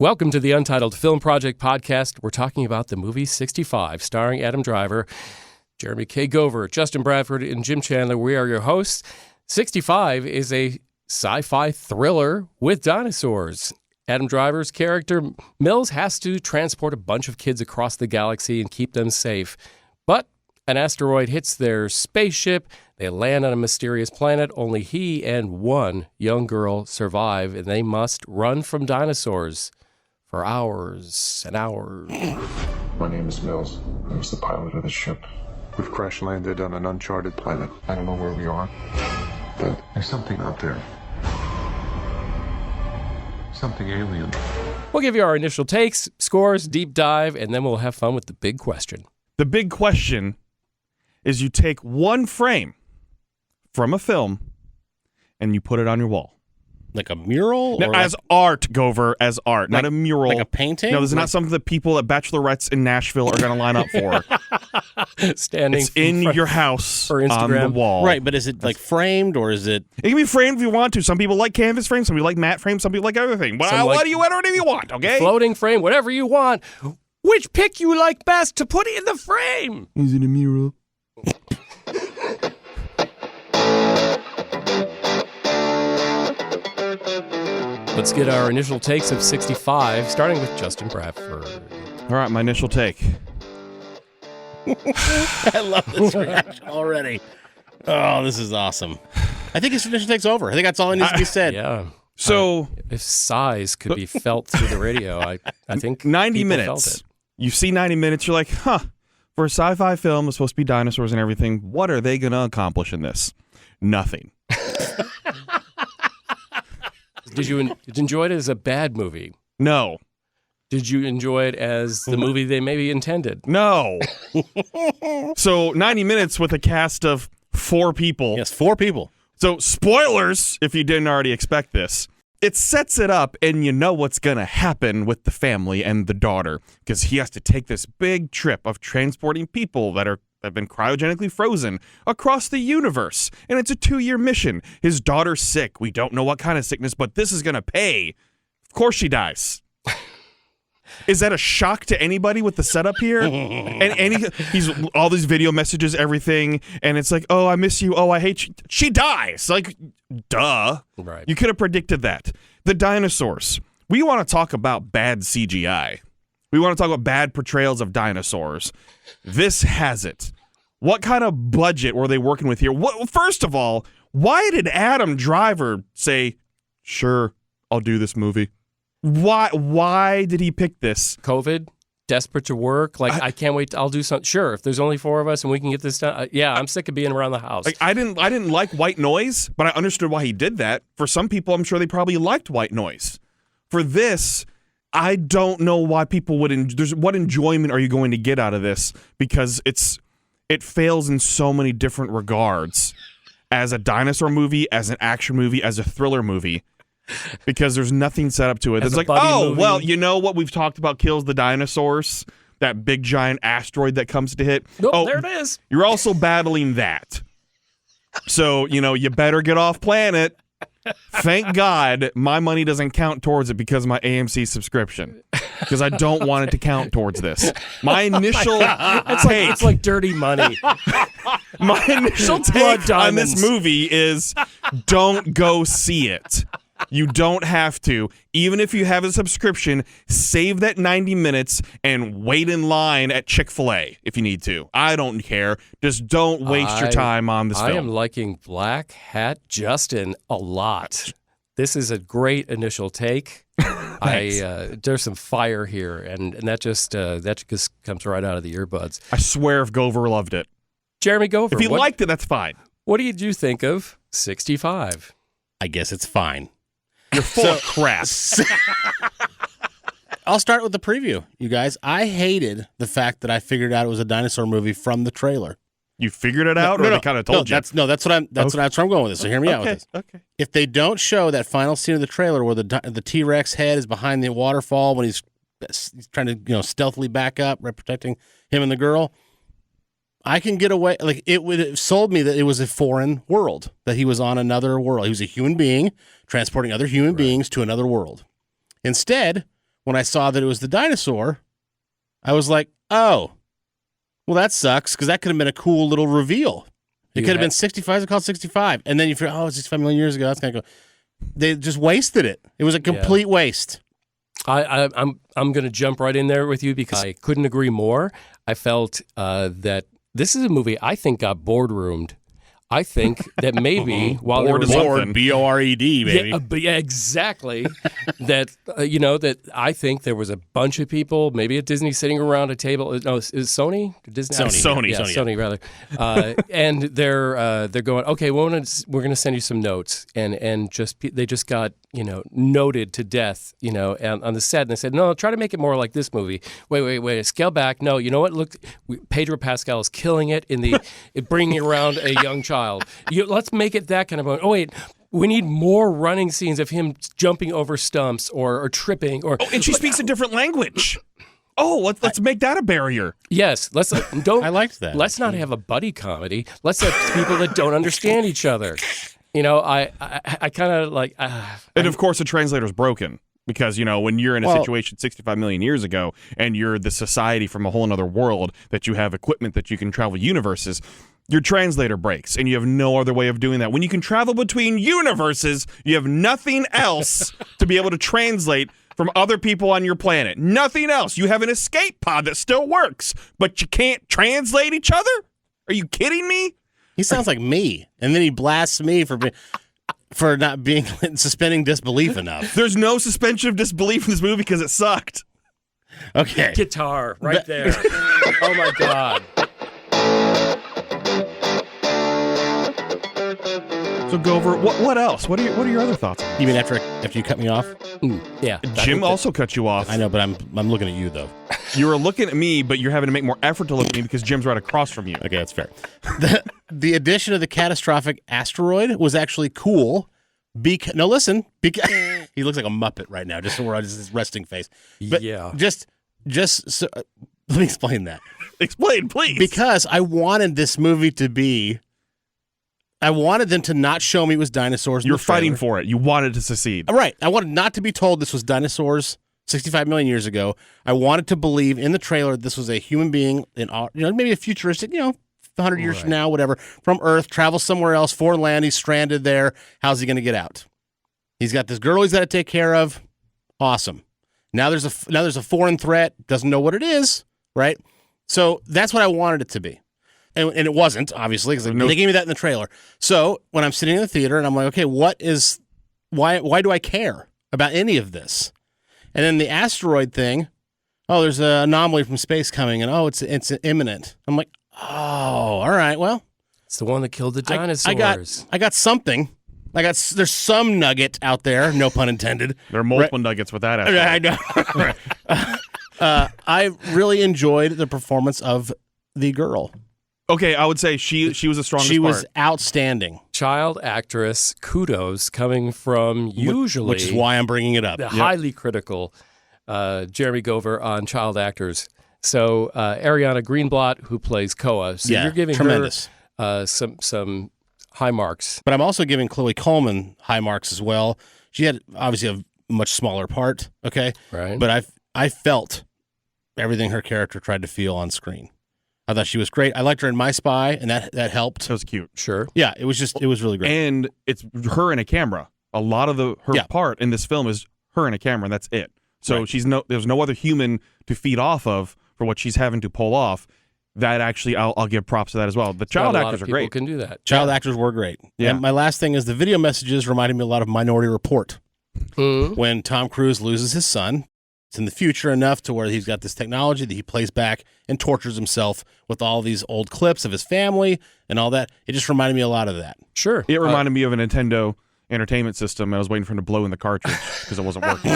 Welcome to the Untitled Film Project Podcast. We're talking about the movie 65, starring Adam Driver, Jeremy K. Gover, Justin Bradford, and Jim Chandler. We are your hosts. 65 is a sci-fi thriller with dinosaurs. Adam Driver's character, Mills, has to transport a bunch of kids across the galaxy and keep them safe. But an asteroid hits their spaceship. They land on a mysterious planet. Only he and one young girl survive, and they must run from dinosaurs for hours and hours. My name is Mills. I was the pilot of the ship. We've crash landed on an uncharted planet. I don't know where we are, but there's something out there. Something alien. We'll give you our initial takes, scores, deep dive, and then we'll have fun with the big question. The big question is you take one frame from a film and you put it on your wall. Like a mural? No, or as art, Gover, as art, not a mural. Like a painting? No, this is not something that people at bachelorettes in Nashville are going to line up for. Standing It's in your house for Instagram. on the wall. Right, but is it like framed or is it... It can be framed if you want to. Some people like canvas frames, some people like matte frames, some people like other things. Well, Like whatever you want, okay? floating frame, whatever you want. Which pick you like best to put in the frame? Is it a mural? Let's get our initial takes of 65, starting with Justin Bradford. All right, my initial take. I love this reaction already. Oh, this is awesome. I think his initial take's over. I think that's all that needs to be said. Yeah. So, If sighs could be felt through the radio, I think 90 people felt minutes. it. You see 90 minutes, you're like, for a sci-fi film, it's supposed to be dinosaurs and everything. What are they going to accomplish in this? Nothing. Did you enjoy it as a bad movie? No. Did you enjoy it as the movie they maybe intended? No. So 90 minutes with a cast of 4 people. Yes, 4 people. So spoilers, if you didn't already expect this. It sets it up and you know what's going to happen with the family and the daughter because he has to take this big trip of transporting people that have been cryogenically frozen across the universe. And it's a 2-year mission. His daughter's sick. We don't know what kind of sickness, but this is going to pay. Of course she dies. Is that a shock to anybody with the setup here? And he's all these video messages, everything, and it's like, oh, I miss you. Oh, I hate you. She dies. Like, duh. Right. You could have predicted that. The dinosaurs. We want to talk about bad CGI. We want to talk about bad portrayals of dinosaurs. This has it. What kind of budget were they working with here? First of all, why did Adam Driver say, sure, I'll do this movie? Why did he pick this? COVID, desperate to work. Like, I can't wait. I'll do something. Sure, if there's only 4 of us and we can get this done. Yeah, I'm sick of being around the house. Like, I didn't like white noise, but I understood why he did that. For some people, I'm sure they probably liked white noise. For this, I don't know why people would. What enjoyment are you going to get out of this? Because it fails in so many different regards, as a dinosaur movie, as an action movie, as a thriller movie. Because there's nothing set up to it. It's like, oh, movie. Well, you know what we've talked about kills the dinosaurs? That big giant asteroid that comes to hit. Nope, oh, there it is. You're also battling that. So, you better get off planet. Thank God my money doesn't count towards it because of my AMC subscription. Because I don't want it to count towards this. My initial take. It's like dirty money. My initial take on this movie is don't go see it. You don't have to. Even if you have a subscription, save that 90 minutes and wait in line at Chick-fil-A if you need to. I don't care. Just don't waste your time on this film. I am liking Black Hat Justin a lot. This is a great initial take. There's some fire here, and that just comes right out of the earbuds. I swear if Gover loved it. Jeremy Gover. If he liked it, that's fine. What did you think of 65? I guess it's fine. You're full of crap. I'll start with the preview, you guys. I hated the fact that I figured out it was a dinosaur movie from the trailer. You figured it out, or they kind of told you? That's what I'm going with this. So hear me out with this. Okay. If they don't show that final scene of the trailer where the T-Rex head is behind the waterfall when he's trying to stealthily back up, right, protecting him and the girl, I can get away. Like, it would have sold me that it was a foreign world, that he was on another world. He was a human being transporting other human beings to another world. Instead, when I saw that it was the dinosaur, I was like, oh, well, that sucks, because that could have been a cool little reveal. It could have been 65. It's called 65. And then you figure, it's 65 million years ago. That's going to go. They just wasted it. It was a complete waste. I'm going to jump right in there with you because I couldn't agree more. I felt that this is a movie I think got boardroomed. I think that maybe while Bored there was Bored, B-O-R-E-D, baby. Yeah, exactly. that I think there was a bunch of people, maybe at Disney, sitting around a table. No, is Sony? Disney? Sony rather. And they're going, okay, we're going to send you some notes, and they just got noted to death, on the set, and they said, no, try to make it more like this movie. Wait, scale back. No, you know what? Look, Pedro Pascal is killing it in bringing around a young child. Let's make it that kind of moment. Oh, wait, we need more running scenes of him jumping over stumps or tripping. And she speaks a different language. Let's make that a barrier. Yes, I liked that. Let's not have a buddy comedy. Let's have people that don't understand each other. I kind of like... and of course, the translator's broken. Because, when you're in a situation 65 million years ago and you're the society from a whole other world that you have equipment that you can travel universes, your translator breaks, and you have no other way of doing that. When you can travel between universes, you have nothing else to be able to translate from other people on your planet. Nothing else. You have an escape pod that still works, but you can't translate each other? Are you kidding me? He sounds like me, and then he blasts me for not being suspending disbelief enough. There's no suspension of disbelief in this movie because it sucked. Okay. Guitar right there. Oh, my God. So go over what else? What are your other thoughts? You mean after you cut me off? Yeah. Jim also cut you off. I know, but I'm looking at you though. You were looking at me, but you're having to make more effort to look at me because Jim's right across from you. Okay, that's fair. The addition of the catastrophic asteroid was actually cool. He looks like a Muppet right now, just where his resting face. But yeah. Just so, let me explain that. Explain, please. Because I wanted this movie to be. I wanted them to not show me it was dinosaurs. You're fighting for it. You wanted to succeed. Right. I wanted not to be told this was dinosaurs 65 million years ago. I wanted to believe in the trailer this was a human being, maybe a futuristic, 100 years from now, whatever, from Earth, travels somewhere else, foreign land. He's stranded there. How's he going to get out? He's got this girl he's got to take care of. Awesome. Now there's a foreign threat. Doesn't know what it is. Right. So that's what I wanted it to be. And it wasn't, obviously, because they gave me that in the trailer. So when I'm sitting in the theater and I'm like, okay, why do I care about any of this? And then the asteroid thing, there's an anomaly from space coming, and it's imminent. I'm like, all right, well. It's the one that killed the dinosaurs. I got something. There's some nugget out there, no pun intended. There are multiple nuggets with that asteroid. I know. I really enjoyed the performance of the girl. Okay, I would say she was the strongest part. She was outstanding. Child actress, kudos coming from usually... Which is why I'm bringing it up. The highly critical Jeremy Gover on child actors. So Ariana Greenblatt, who plays Koa. So you're giving tremendous. Her some high marks. But I'm also giving Chloe Coleman high marks as well. She had obviously a much smaller part, okay? Right. But I felt everything her character tried to feel on screen. I thought she was great. I liked her in My Spy, and that helped. That was cute. Sure. Yeah, it was really great. And it's her in a camera. A lot of her part in this film is her in a camera, and that's it. So there's no other human to feed off of for what she's having to pull off. That actually, I'll give props to that as well. The child actors are great. People can do that. Child actors were great. Yeah. And my last thing is the video messages reminded me a lot of Minority Report. Mm-hmm. When Tom Cruise loses his son. It's in the future enough to where he's got this technology that he plays back and tortures himself with all these old clips of his family and all that. It just reminded me a lot of that. Sure. It reminded me of a Nintendo Entertainment System. I was waiting for him to blow in the cartridge because it wasn't working.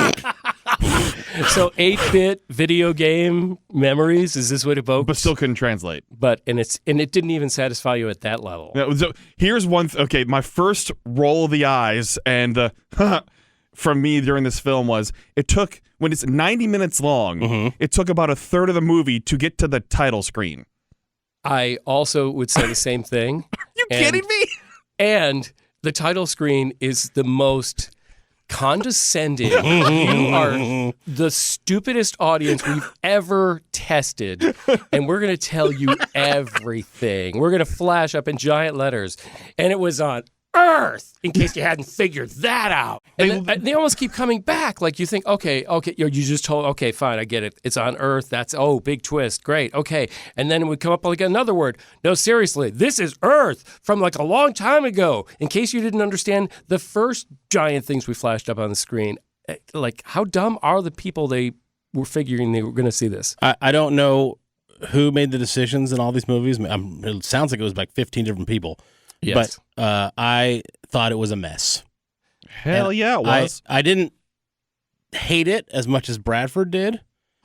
So 8-bit video game memories, is this what evokes? But still couldn't translate. And it didn't even satisfy you at that level. So here's one. Okay, my first roll of the eyes and the from me during this film was it took, when it's 90 minutes long, it took about a third of the movie to get to the title screen. I also would say the same thing. Are you kidding me? And the title screen is the most condescending. You are the stupidest audience we've ever tested, and we're going to tell you everything. We're going to flash up in giant letters, and it was on Earth, in case you hadn't figured that out. And they almost keep coming back. Like you think, okay, you just told, okay, fine, I get it. It's on Earth. That's, big twist. Great. Okay. And then it would come up like another word. No, seriously, this is Earth from like a long time ago. In case you didn't understand the first giant things we flashed up on the screen. Like, how dumb are the people they were figuring they were going to see this? I don't know who made the decisions in all these movies. It sounds like it was like 15 different people. Yes. But I thought it was a mess. Hell yeah, it was. I didn't hate it as much as Bradford did.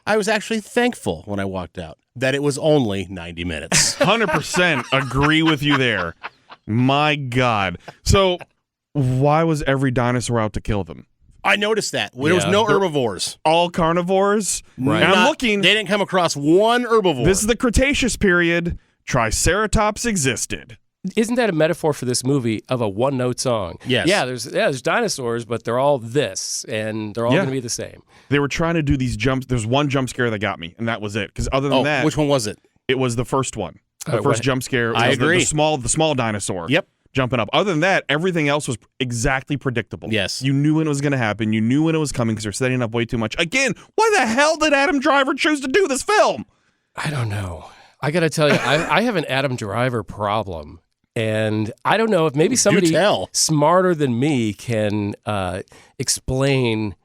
I was actually thankful when I walked out that it was only 90 minutes. 100% agree with you there. My God. So why was every dinosaur out to kill them? I noticed that. There was no herbivores. All carnivores? Right. And I'm looking. They didn't come across one herbivore. This is the Cretaceous period. Triceratops existed. Isn't that a metaphor for this movie of a one-note song? Yes. Yeah, there's dinosaurs, but they're all this, and they're all going to be the same. They were trying to do these jumps. There's one jump scare that got me, and that was it. Because other than that, which one was it? It was the first one. The first jump scare. I agree. The small dinosaur. Yep. Jumping up. Other than that, everything else was exactly predictable. Yes. You knew when it was going to happen. You knew when it was coming because they're setting up way too much. Again, why the hell did Adam Driver choose to do this film? I don't know. I got to tell you, I have an Adam Driver problem. And I don't know if maybe somebody smarter than me can explain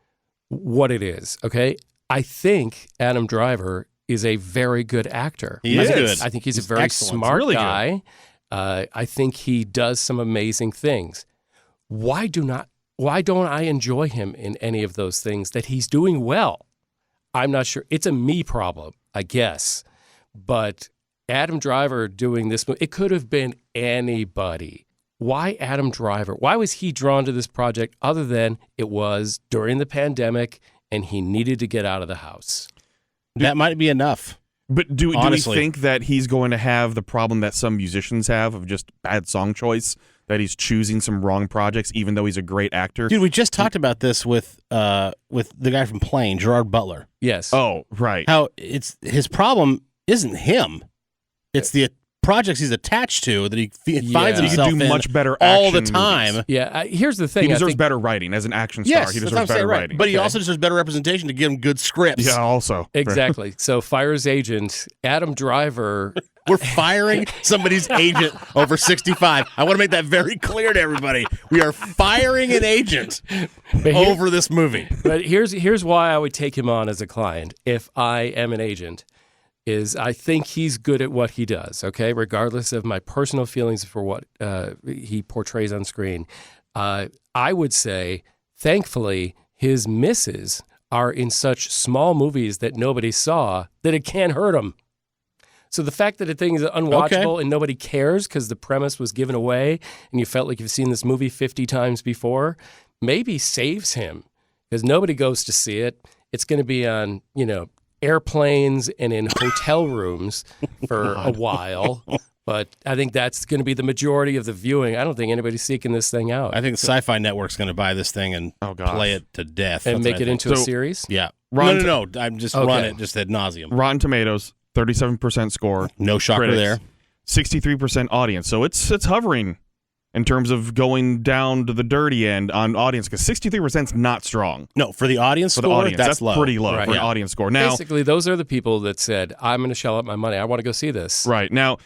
what it is, okay? I think Adam Driver is a very good actor. He is good. I think he's a very smart guy. I think he does some amazing things. Why don't I enjoy him in any of those things that he's doing well? I'm not sure. It's a me problem, I guess. But Adam Driver doing this movie, it could have been anybody. Why Adam Driver? Why was he drawn to this project other than it was during the pandemic and he needed to get out of the house? That might be enough. But do we think that he's going to have the problem that some musicians have of just bad song choice, that he's choosing some wrong projects even though he's a great actor? Dude, we just talked about this with the guy from Plane, Gerard Butler. Yes. Oh, right. How it's his problem isn't him. It's the projects he's attached to that he finds himself he could do much better all the action time. movies. Yeah, here's the thing. He deserves better writing as an action star. Yes, He that's what I'm deserves saying, better right. writing. But he also deserves better representation to give him good scripts. Yeah, also. Exactly. So Fire's agent, Adam Driver. We're firing somebody's agent over 65. I want to make that very clear to everybody. We are firing an agent over this movie. But here's why I would take him on as a client if I am an agent. Is I think he's good at what he does, okay? Regardless of my personal feelings for what he portrays on screen. I would say, thankfully, his misses are in such small movies that nobody saw that it can't hurt him. So the fact that a thing is unwatchable and nobody cares because the premise was given away and you felt like you've seen this movie 50 times before, maybe saves him because nobody goes to see it. It's going to be on, airplanes and in hotel rooms for a while. But I think that's going to be the majority of the viewing. I don't think anybody's seeking this thing out. I think the Sci-Fi Network's going to buy this thing and play it to death. And make it into a series? Yeah. No. I'm just run it just ad nauseum. Rotten Tomatoes, 37% score. No shocker Critics, there. 63% audience. So it's hovering in terms of going down to the dirty end on audience, because 63% is not strong. No, for the audience score, that's low. Pretty low right. for an audience score. Now, basically, those are the people that said, I'm going to shell out my money. I want to go see this. Right. Now,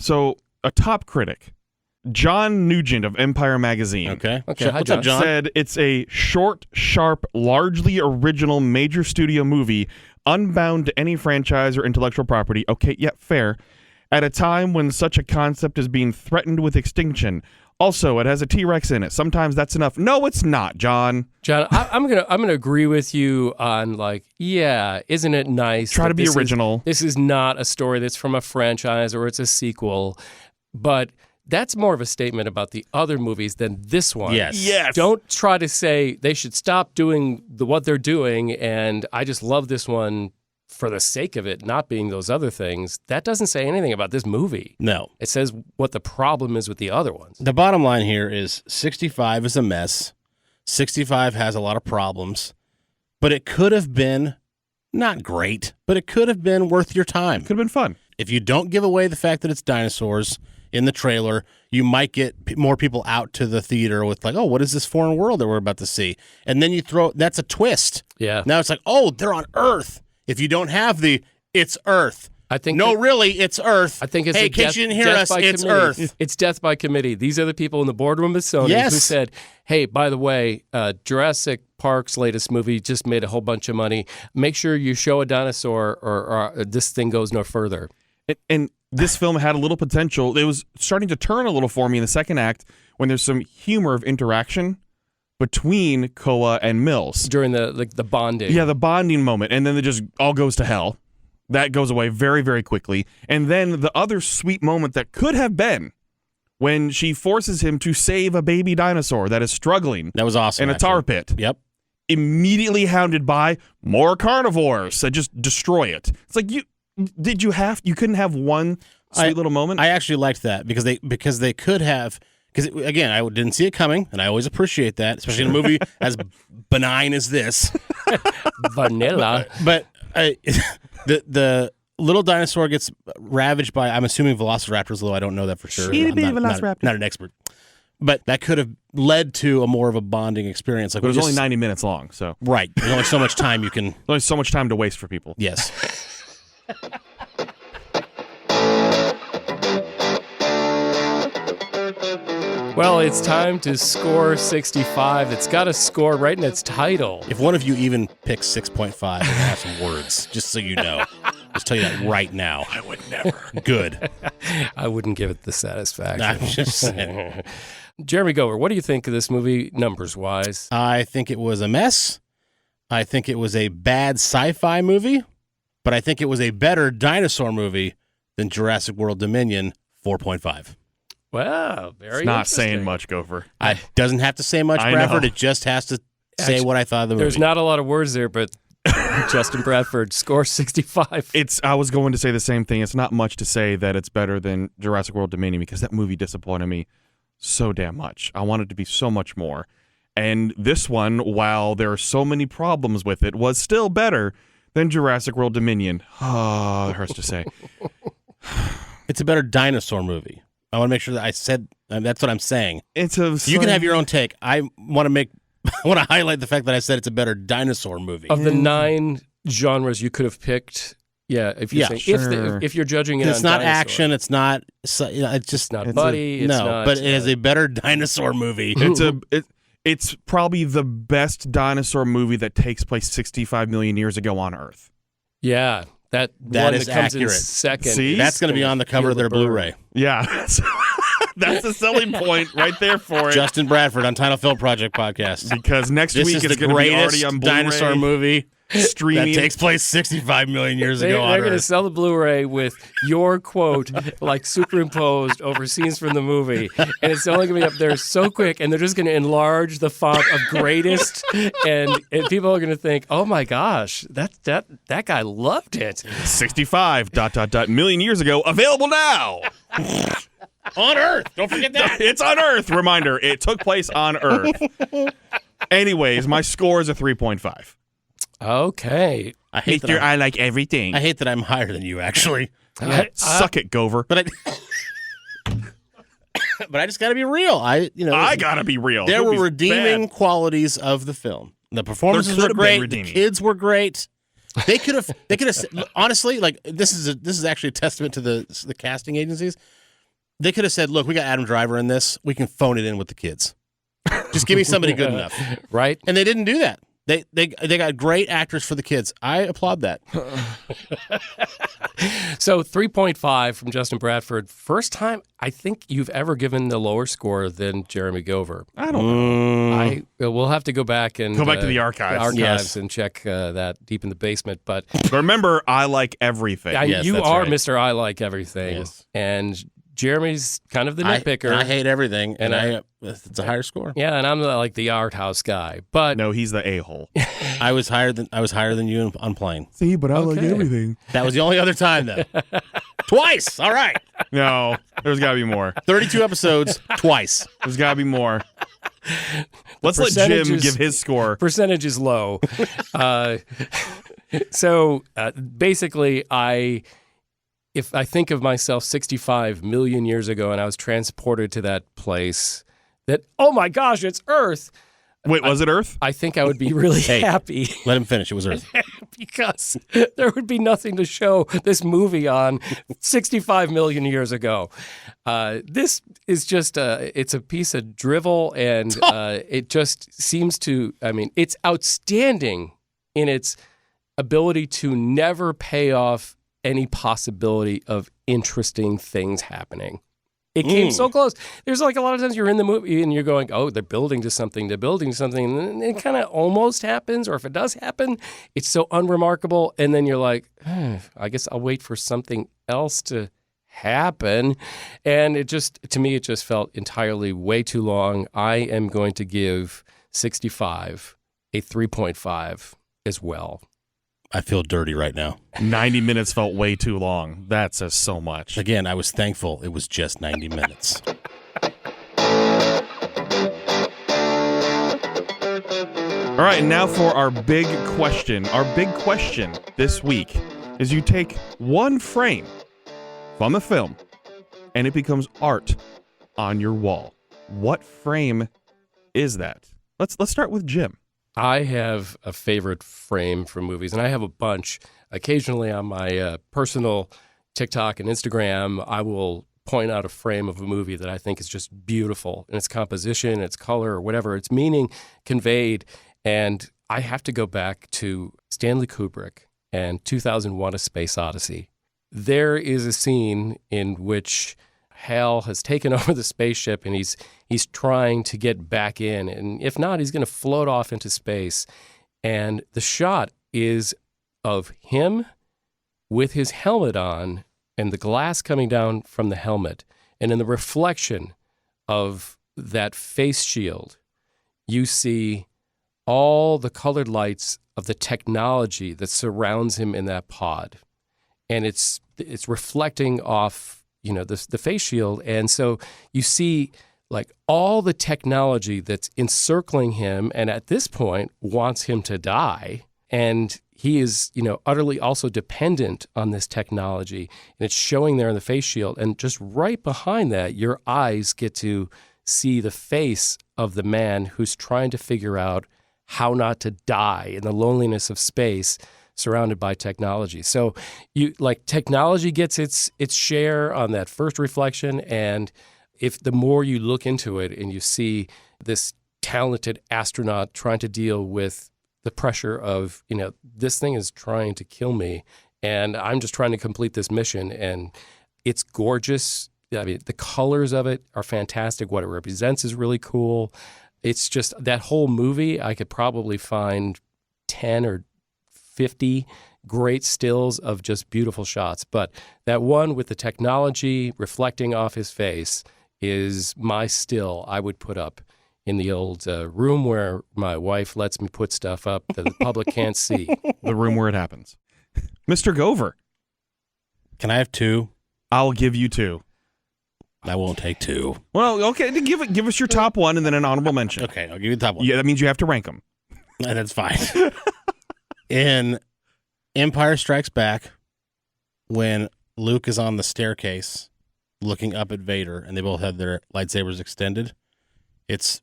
so a top critic, John Nugent of Empire Magazine. Okay. What's up, John? Said it's a short, sharp, largely original major studio movie, unbound to any franchise or intellectual property. Okay, yeah, fair. At a time when such a concept is being threatened with extinction. Also, it has a T-Rex in it. Sometimes that's enough. No, it's not, John. John, I'm gonna agree with you on isn't it nice? Try to be original. This is not a story that's from a franchise or it's a sequel, but that's more of a statement about the other movies than this one. Yes. Don't try to say they should stop doing what they're doing, and I just love this one for the sake of it not being those other things. That doesn't say anything about this movie. No. It says what the problem is with the other ones. The bottom line here is 65 is a mess. 65 has a lot of problems, but it could have been not great, but it could have been worth your time. Could have been fun. If you don't give away the fact that it's dinosaurs in the trailer, you might get more people out to the theater with like, oh, what is this foreign world that we're about to see? And then you that's a twist. Yeah. Now it's like, oh, they're on Earth. If you don't have it's Earth. I think really, it's Earth. I think it's hey, a in case you didn't hear us, it's committee. Earth. It's death by committee. These are the people in the boardroom of Sony who said, hey, by the way, Jurassic Park's latest movie just made a whole bunch of money. Make sure you show a dinosaur or this thing goes no further. And this film had a little potential. It was starting to turn a little for me in the second act when there's some humor of interaction between Koa and Mills. During the bonding. Yeah, the bonding moment. And then it just all goes to hell. That goes away very, very quickly. And then the other sweet moment that could have been when she forces him to save a baby dinosaur that is struggling. That was awesome. In a tar pit. Yep. Immediately hounded by more carnivores that just destroy it. It's like, you couldn't have one sweet little moment? I actually liked that because they could have, because again, I didn't see it coming, and I always appreciate that, especially in a movie as benign as this. Vanilla. But the little dinosaur gets ravaged by, I'm assuming velociraptors, although I don't know that for sure. I'm not an expert. But that could have led to more of a bonding experience. Like, but it was only 90 minutes long, so. Right. There's only so much time you can. There's only so much time to waste for people. Yes. Well, it's time to score 65. It's got a score right in its title. If one of you even picks 6.5, we're going to have some words, just so you know. Just tell you that right now. I would never. Good. I wouldn't give it the satisfaction. I'm just saying. Jeremy Gover, what do you think of this movie numbers-wise? I think it was a mess. I think it was a bad sci-fi movie, but I think it was a better dinosaur movie than Jurassic World Dominion, 4.5. Wow, very It's not interesting. saying much, Gopher. It doesn't have to say much, I Bradford. know. It just has to say what I thought of the movie. There's not a lot of words there, but Justin Bradford, score 65. I was going to say the same thing. It's not much to say that it's better than Jurassic World Dominion because that movie disappointed me so damn much. I wanted to be so much more. And this one, while there are so many problems with it, was still better than Jurassic World Dominion. Oh, it hurts to say. It's a better dinosaur movie. I want to make sure that I said that's what I'm saying. You can have your own take. I want to highlight the fact that I said it's a better dinosaur movie. Of the 9 genres you could have picked, if you're judging it, it's on not dinosaur. Action. It's not. It's just Not buddy. but it is a better dinosaur movie. It's probably the best dinosaur movie that takes place 65 million years ago on Earth. Yeah, that one is that comes in accurate. second. See? That's going to be on the cover of their Blu-ray. Yeah, that's a selling point right there for it. Justin Bradford, Untitled Film Project Podcast. Because next This week is it's the going to be already greatest on Blu-ray, dinosaur movie streaming. that takes place 65 million years ago on They're going to Earth. sell the Blu-ray with your quote like superimposed over scenes from the movie, and it's only going to be up there so quick, and they're just going to enlarge the font of greatest, and people are going to think, oh my gosh, that guy loved it. 65 ... million years ago, available now. On Earth! Don't forget that! It's on Earth. Reminder, it took place on Earth. Anyways, my score is a 3.5. Okay. I hate that I like everything. I hate that I'm higher than you, actually. Suck it, Gover. But I just got to be real. I gotta be real. There were Movie's redeeming bad. qualities of the film. The performances There were could have been great. The redeeming. kids were great. They could have honestly, like, this is actually a testament to the casting agencies. They could have said, "Look, we got Adam Driver in this. We can phone it in with the kids. Just give me somebody good enough." Right? And they didn't do that. They got great actors for the kids. I applaud that. So 3.5 from Justin Bradford. First time I think you've ever given the lower score than Jeremy Gover. I don't know. We'll have to go back and Go back to the archives. Yes. And check that deep in the basement. But But remember, I like everything. Yes, you that's are right. Mr. I Like Everything. Yes. And Jeremy's kind of the I nitpicker. hate everything, and And it's a higher score. Yeah, and I'm like the art house guy. But No, he's the a-hole. I was higher than you on playing. See, but I like everything. That was the only other time, though. Twice. All right. No, there's got to be more. 32 episodes, twice. There's got to be more. Let's let Jim give his score. Percentage is low. So basically, if I think of myself 65 million years ago and I was transported to that place, that, oh my gosh, it's Earth. Wait, was it Earth? I think I would be really happy. Let him finish. It was Earth. Because there would be nothing to show this movie on 65 million years ago. This is just, it's a piece of drivel, and it just seems to, it's outstanding in its ability to never pay off any possibility of interesting things happening. It came so close. There's like a lot of times you're in the movie and you're going, oh, they're building to something, and it kind of almost happens, or if it does happen, it's so unremarkable, and then you're like, I guess I'll wait for something else to happen. And to me, it just felt entirely way too long. I am going to give 65 a 3.5 as well. I feel dirty right now. 90 minutes felt way too long. That says so much. Again, I was thankful it was just 90 minutes. All right, and now for our big question. Our big question this week is you take one frame from the film and it becomes art on your wall. What frame is that? Let's start with Jim. I have a favorite frame from movies, and I have a bunch. Occasionally on my personal TikTok and Instagram, I will point out a frame of a movie that I think is just beautiful in its composition, its color, or whatever, its meaning conveyed. And I have to go back to Stanley Kubrick and 2001: A Space Odyssey. There is a scene in which Hal has taken over the spaceship and he's trying to get back in. And if not, he's going to float off into space. And the shot is of him with his helmet on and the glass coming down from the helmet. And in the reflection of that face shield, you see all the colored lights of the technology that surrounds him in that pod. And it's reflecting off the face shield. And so you see like all the technology that's encircling him and at this point wants him to die. And he is, utterly also dependent on this technology. And it's showing there in the face shield. And just right behind that, your eyes get to see the face of the man who's trying to figure out how not to die in the loneliness of space, surrounded by technology. So technology gets its share on that first reflection. And if the more you look into it and you see this talented astronaut trying to deal with the pressure of, this thing is trying to kill me and I'm just trying to complete this mission, and it's gorgeous. The colors of it are fantastic. What it represents is really cool. It's just that whole movie, I could probably find 10 or 50 great stills of just beautiful shots. But that one with the technology reflecting off his face is my still I would put up in the old room where my wife lets me put stuff up that the public can't see. The room where it happens. Mr. Gover. Can I have two? I'll give you two. I won't take two. Well, okay, give us your top one and then an honorable mention. Okay, I'll give you the top one. Yeah, that means you have to rank them. That's fine. In Empire Strikes Back, when Luke is on the staircase looking up at Vader and they both have their lightsabers extended, it's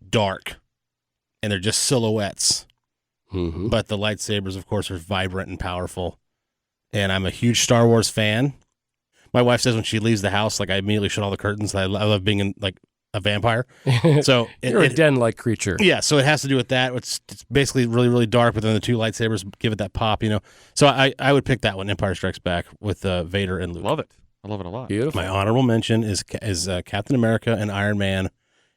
dark and they're just silhouettes. Mm-hmm. But the lightsabers, of course, are vibrant and powerful. And I'm a huge Star Wars fan. My wife says when she leaves the house, I immediately shut all the curtains. I love being in, a vampire. So you're a den-like creature. Yeah, so it has to do with that. It's basically really, really dark, but then the two lightsabers give it that pop, So I would pick that one, Empire Strikes Back, with Vader and Luke. Love it. I love it a lot. Beautiful. My honorable mention is Captain America and Iron Man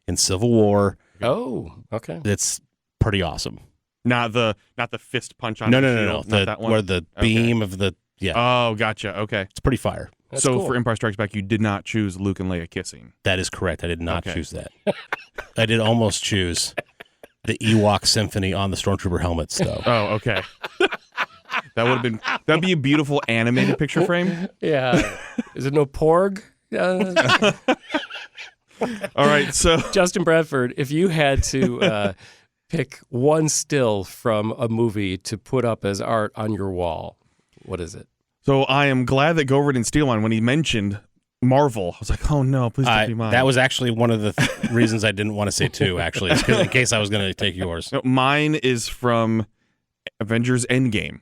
in Civil War. Oh, okay. It's pretty awesome. Not the fist punch on no. Not that one? Where the beam of the Oh, gotcha. Okay. It's pretty fire. That's so cool. For Empire Strikes Back, you did not choose Luke and Leia kissing. That is correct. I did not choose that. I did almost choose the Ewok Symphony on the Stormtrooper helmets, though. Oh, okay. That'd be a beautiful animated picture frame. Yeah. Is it no Porg? All right, so Justin Bradford, if you had to pick one still from a movie to put up as art on your wall, what is it? So I am glad that Gover didn't steal one. When he mentioned Marvel, I was like, oh no, please don't be mine. That was actually one of the reasons I didn't want to say two, actually, is 'cause in case I was going to take yours. No, mine is from Avengers Endgame,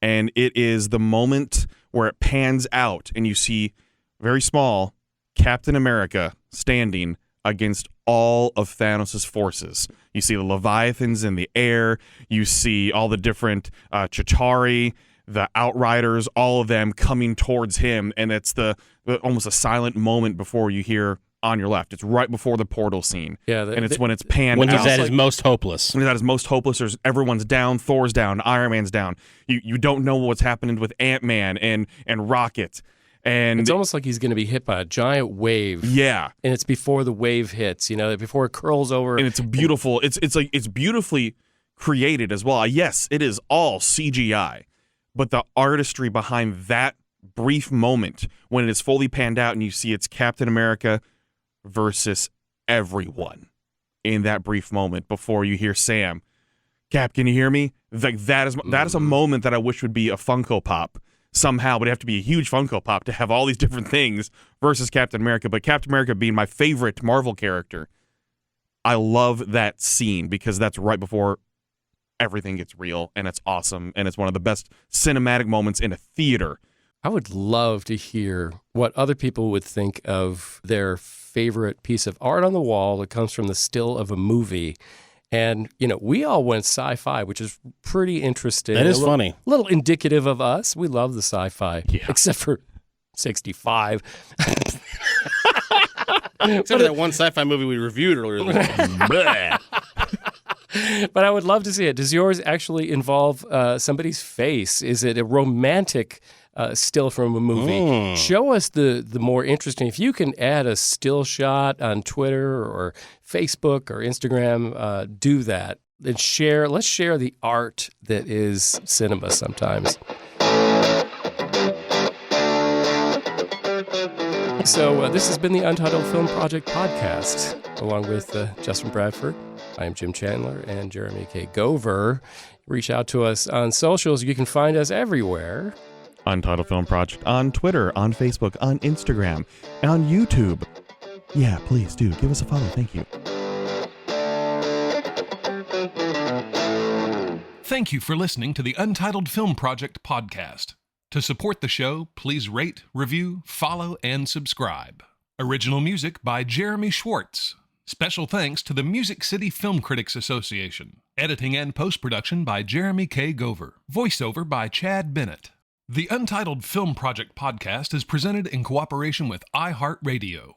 and it is the moment where it pans out and you see very small Captain America standing against all of Thanos' forces. You see the Leviathans in the air, you see all the different Chitauri, the Outriders, all of them coming towards him, and it's the almost a silent moment before you hear on your left. It's right before the portal scene. Yeah, and it's when it's panned when out. he's at his most hopeless. When he's at his most hopeless, everyone's down, Thor's down, Iron Man's down. You don't know what's happening with Ant-Man and Rocket. And it's almost like he's going to be hit by a giant wave. Yeah. And it's before the wave hits, before it curls over. And it's beautiful. It's beautifully created as well. Yes, it is all CGI. But the artistry behind that brief moment when it is fully panned out and you see it's Captain America versus everyone in that brief moment before you hear Sam, Cap, can you hear me? Like that is a moment that I wish would be a Funko Pop somehow. Would have to be a huge Funko Pop to have all these different things versus Captain America. But Captain America being my favorite Marvel character, I love that scene because that's right before everything gets real, and it's awesome, and it's one of the best cinematic moments in a theater. I would love to hear what other people would think of their favorite piece of art on the wall that comes from the still of a movie. And, we all went sci-fi, which is pretty interesting. That is funny. A little indicative of us. We love the sci-fi, except for 65. Except for that one sci-fi movie we reviewed earlier this week. But I would love to see it. Does yours actually involve somebody's face? Is it a romantic still from a movie? Show us the more interesting. If you can add a still shot on Twitter or Facebook or Instagram, do that. And share. Let's share the art that is cinema sometimes. So this has been the Untitled Film Project Podcast, along with Justin Bradford. I am Jim Chandler and Jeremy K. Gover. Reach out to us on socials. You can find us everywhere. Untitled Film Project on Twitter, on Facebook, on Instagram, and on YouTube. Yeah, please do. Give us a follow. Thank you. Thank you for listening to the Untitled Film Project Podcast. To support the show, please rate, review, follow, and subscribe. Original music by Jeremy Schwartz. Special thanks to the Music City Film Critics Association. Editing and post-production by Jeremy K. Gover. Voiceover by Chad Bennett. The Untitled Film Project Podcast is presented in cooperation with iHeartRadio.